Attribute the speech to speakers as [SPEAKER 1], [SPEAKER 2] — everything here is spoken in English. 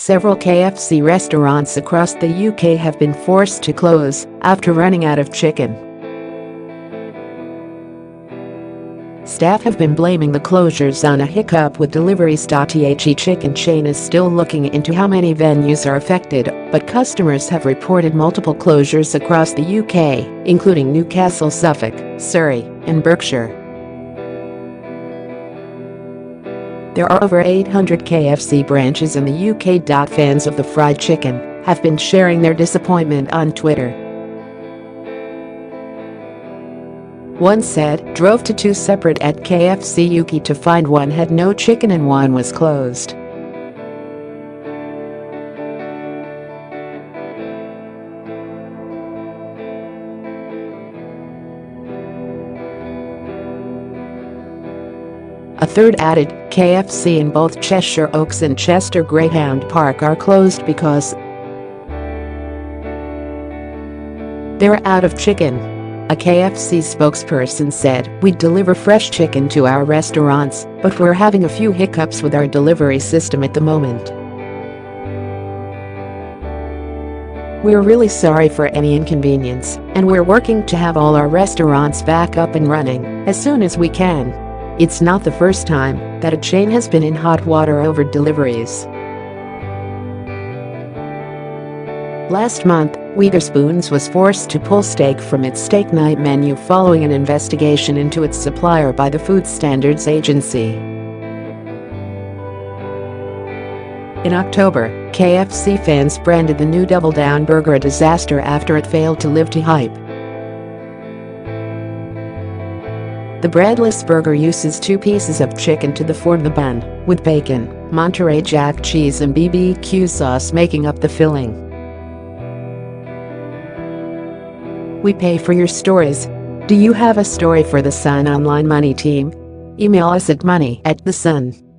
[SPEAKER 1] Several KFC restaurants across the UK have been forced to close after running out of chicken. Staff have been blaming the closures on a hiccup with deliveries. The chicken chain is still looking into how many venues are affected, but customers have reported multiple closures across the UK, including Newcastle, Suffolk, Surrey, and Berkshire. There are over 800 KFC branches in the UK. Fans of the fried chicken have been sharing their disappointment on Twitter. One said, "Drove to two separate at KFC UK to find one had no chicken and one was closed. A third added, KFC in both Cheshire Oaks and Chester Greyhound Park are closed because they're out of chicken." A KFC spokesperson said, "We deliver fresh chicken to our restaurants, but we're having a few hiccups with our delivery system at the moment. We're really sorry for any inconvenience, and we're working to have all our restaurants back up and running as soon as we can." It's not the first time that a chain has been in hot water over deliveries. Last month, Wetherspoons was forced to pull steak from its steak night menu following an investigation into its supplier by the Food Standards Agency. In October, KFC fans branded the new Double Down burger a disaster after it failed to live to hype. The breadless burger uses 2 pieces of chicken to form the bun, with bacon, Monterey Jack cheese and BBQ sauce making up the filling. We pay for your stories. Do you have a story for The Sun Online Money team? Email us at money@thesun.com.